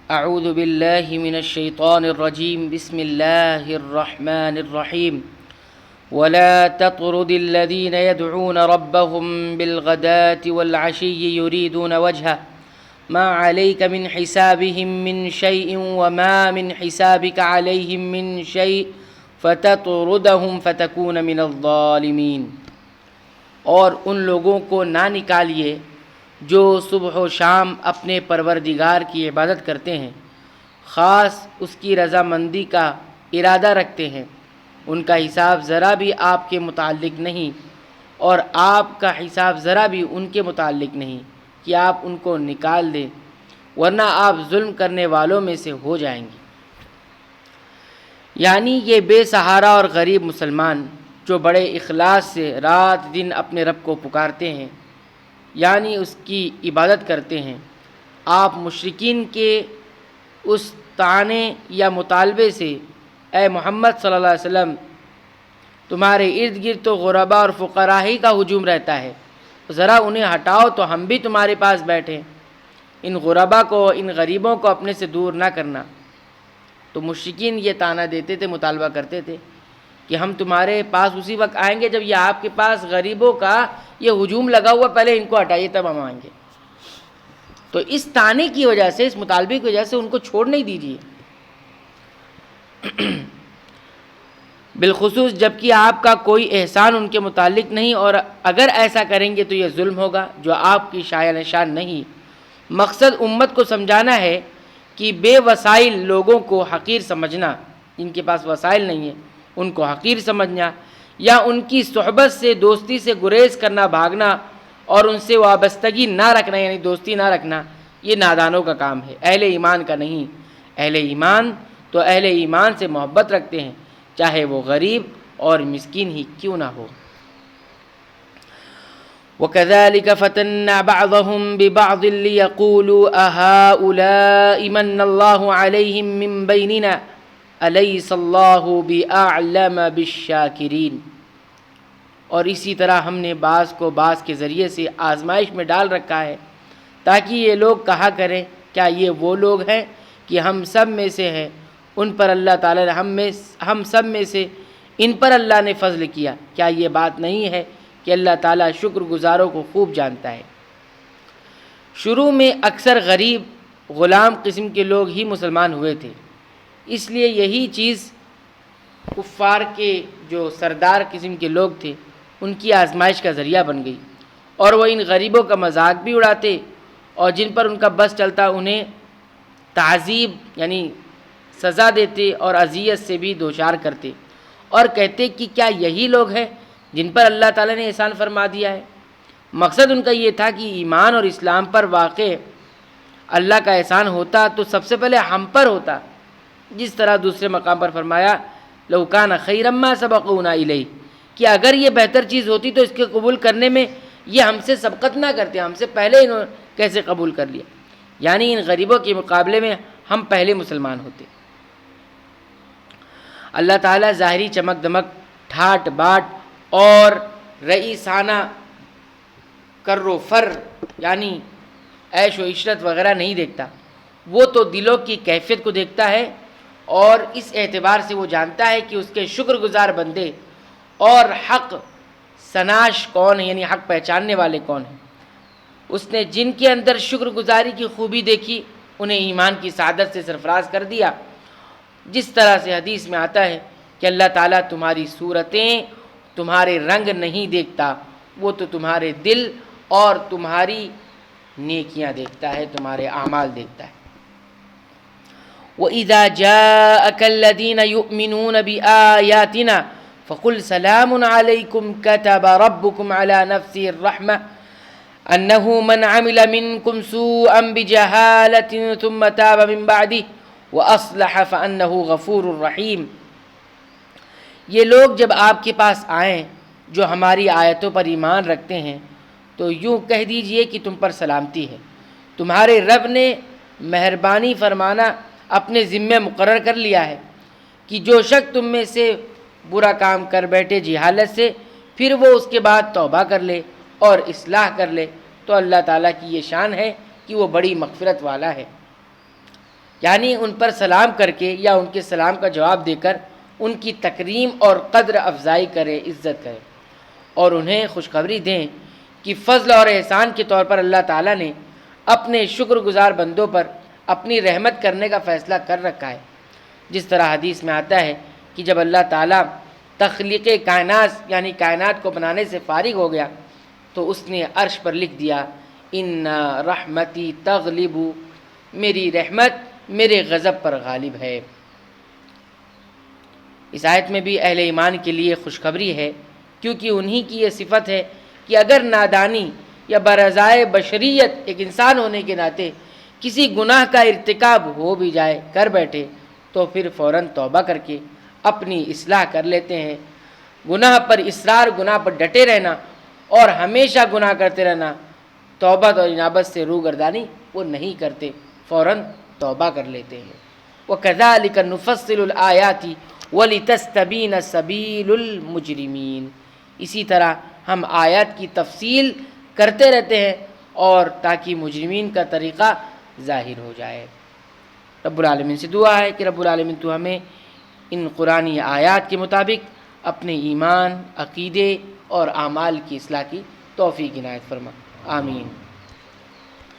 اعوذ باللہ من الشیطان الرجیم بسم اللہ الرحمن الرحیم ولا تطرد الذين يدعون ربهم بالغداة والعشي يريدون وجهه ما عليك من حسابهم من شيء وما من حسابك عليهم من شيء فتطردهم فتكون من الظالمين۔ اور ان لوگوں کو نہ نکالیے جو صبح و شام اپنے پروردگار کی عبادت کرتے ہیں، خاص اس کی رضامندی کا ارادہ رکھتے ہیں۔ ان کا حساب ذرا بھی آپ کے متعلق نہیں، اور آپ کا حساب ذرا بھی ان کے متعلق نہیں کہ آپ ان کو نکال دیں، ورنہ آپ ظلم کرنے والوں میں سے ہو جائیں گے۔ یعنی یہ بے سہارا اور غریب مسلمان جو بڑے اخلاص سے رات دن اپنے رب کو پکارتے ہیں، یعنی اس کی عبادت کرتے ہیں، آپ مشرکین کے اس طعنے یا مطالبے سے اے محمد صلی اللہ علیہ وسلم، تمہارے ارد گرد تو غربا اور فقراء ہی کا ہجوم رہتا ہے، ذرا انہیں ہٹاؤ تو ہم بھی تمہارے پاس بیٹھیں۔ ان غربا کو، ان غریبوں کو اپنے سے دور نہ کرنا۔ تو مشرکین یہ طعنہ دیتے تھے، مطالبہ کرتے تھے کہ ہم تمہارے پاس اسی وقت آئیں گے جب یہ آپ کے پاس غریبوں کا یہ ہجوم لگا ہوا، پہلے ان کو ہٹائیے تب ہم آئیں گے۔ تو اس طعنے کی وجہ سے، اس مطالبے کی وجہ سے ان کو چھوڑ نہیں دیجیے، بالخصوص جبکہ آپ کا کوئی احسان ان کے متعلق نہیں، اور اگر ایسا کریں گے تو یہ ظلم ہوگا جو آپ کی شایان نشان نہیں۔ مقصد امت کو سمجھانا ہے کہ بے وسائل لوگوں کو حقیر سمجھنا، جن کے پاس وسائل نہیں ہیں ان کو حقیر سمجھنا، یا ان کی صحبت سے، دوستی سے گریز کرنا، بھاگنا، اور ان سے وابستگی نہ رکھنا، یعنی دوستی نہ رکھنا، یہ نادانوں کا کام ہے، اہل ایمان کا نہیں۔ اہل ایمان تو اہل ایمان سے محبت رکھتے ہیں، چاہے وہ غریب اور مسکین ہی کیوں نہ ہو۔ وَكَذَلِكَ فَتَنَّا بَعْضَهُمْ بِبَعْضٍ لِيَقُولُوا أَهَٰؤُلَاءِ مَنَّ اللَّهُ عَلَيْهِم مِّن بَيْنِنَا أَلَيْسَ اللَّهُ بِأَعْلَمَ بِالشَّاكِرِينَ۔ اور اسی طرح ہم نے بعض کو بعض کے ذریعے سے آزمائش میں ڈال رکھا ہے تاکہ یہ لوگ کہا کریں کیا یہ وہ لوگ ہیں کہ ہم سب میں سے ہیں، ان پر اللہ تعالیٰ نے ہم سب میں سے ان پر اللہ نے فضل کیا، کیا یہ بات نہیں ہے کہ اللہ تعالیٰ شکر گزاروں کو خوب جانتا ہے۔ شروع میں اکثر غریب غلام قسم کے لوگ ہی مسلمان ہوئے تھے، اس لیے یہی چیز کفار کے جو سردار قسم کے لوگ تھے ان کی آزمائش کا ذریعہ بن گئی، اور وہ ان غریبوں کا مذاق بھی اڑاتے، اور جن پر ان کا بس چلتا انہیں تعذیب یعنی سزا دیتے اور اذیت سے بھی دوچار کرتے، اور کہتے کہ کیا یہی لوگ ہیں جن پر اللہ تعالیٰ نے احسان فرما دیا ہے۔ مقصد ان کا یہ تھا کہ ایمان اور اسلام پر واقع اللہ کا احسان ہوتا تو سب سے پہلے ہم پر ہوتا، جس طرح دوسرے مقام پر فرمایا لو کان خیرا ما سبقونا الیہ، کہ اگر یہ بہتر چیز ہوتی تو اس کے قبول کرنے میں یہ ہم سے سبقت نہ کرتے، ہم سے پہلے انہوں کیسے قبول کر لیا، یعنی ان غریبوں کے مقابلے میں ہم پہلے مسلمان ہوتے۔ اللہ تعالیٰ ظاہری چمک دمک، ٹھاٹ باٹ اور رئیسانہ کر و فر یعنی عیش و عشرت وغیرہ نہیں دیکھتا، وہ تو دلوں کی کیفیت کو دیکھتا ہے، اور اس اعتبار سے وہ جانتا ہے کہ اس کے شکر گزار بندے اور حق سناش کون ہیں، یعنی حق پہچاننے والے کون ہیں۔ اس نے جن کے اندر شکر گزاری کی خوبی دیکھی انہیں ایمان کی سعادت سے سرفراز کر دیا، جس طرح سے حدیث میں آتا ہے کہ اللہ تعالیٰ تمہاری صورتیں، تمہارے رنگ نہیں دیکھتا، وہ تو تمہارے دل اور تمہاری نیکیاں دیکھتا ہے، تمہارے اعمال دیکھتا ہے۔ وَإِذَا جَاءَكَ الَّذِينَ يُؤْمِنُونَ بِآيَاتِنَا فَقُلْ سَلَامٌ عَلَيْكُمْ كَتَبَ رَبُّكُمْ عَلَى نَفْسِهِ الرَّحْمَةَ أَنَّهُ مَنْ عَمِلَ مِنْكُمْ سُوءًا بِجَهَالَةٍ ثُمَّ تَابَ مِنْ بَعْدِهِ وَأَصْلَحَ فَأَنَّهُ غَفُورٌ رَحِيمٌ۔ یہ لوگ جب آپ کے پاس آئیں جو ہماری آیتوں پر ایمان رکھتے ہیں تو یوں کہہ دیجئے کہ تم پر سلامتی ہے، تمہارے رب نے مہربانی فرمانا اپنے ذمے مقرر کر لیا ہے کہ جو شخص تم میں سے برا کام کر بیٹھے جہالت سے، پھر وہ اس کے بعد توبہ کر لے اور اصلاح کر لے تو اللہ تعالیٰ کی یہ شان ہے کہ وہ بڑی مغفرت والا ہے۔ یعنی ان پر سلام کر کے یا ان کے سلام کا جواب دے کر ان کی تکریم اور قدر افزائی کرے، عزت کرے، اور انہیں خوشخبری دیں کہ فضل اور احسان کے طور پر اللہ تعالیٰ نے اپنے شکر گزار بندوں پر اپنی رحمت کرنے کا فیصلہ کر رکھا ہے۔ جس طرح حدیث میں آتا ہے کہ جب اللہ تعالیٰ تخلیق کائنات یعنی کائنات کو بنانے سے فارغ ہو گیا تو اس نے عرش پر لکھ دیا، ان رحمتی تغلب، میری رحمت میرے غضب پر غالب ہے۔ اس آیت میں بھی اہل ایمان کے لیے خوشخبری ہے، کیونکہ انہی کی یہ صفت ہے کہ اگر نادانی یا برازائے بشریت ایک انسان ہونے کے ناطے کسی گناہ کا ارتکاب ہو بھی جائے، کر بیٹھے، تو پھر فوراً توبہ کر کے اپنی اصلاح کر لیتے ہیں۔ گناہ پر اصرار، گناہ پر ڈٹے رہنا اور ہمیشہ گناہ کرتے رہنا، توبہ اور انابت سے روگردانی وہ نہیں کرتے، فوراً توبہ کر لیتے ہیں۔ وَكَذَلِكَ نُفَصِّلُ الْآيَاتِ وَلِتَسْتَبِينَ سَبِيلُ الْمُجْرِمِينَ، اسی طرح ہم آیات کی تفصیل کرتے رہتے ہیں اور تاکہ مجرمین کا طریقہ ظاہر ہو جائے۔ رب العالمین سے دعا ہے کہ رب العالمین تو ہمیں ان قرآنی آیات کے مطابق اپنے ایمان، عقیدے اور اعمال کی اصلاح کی توفیق عنایت فرما، آمین۔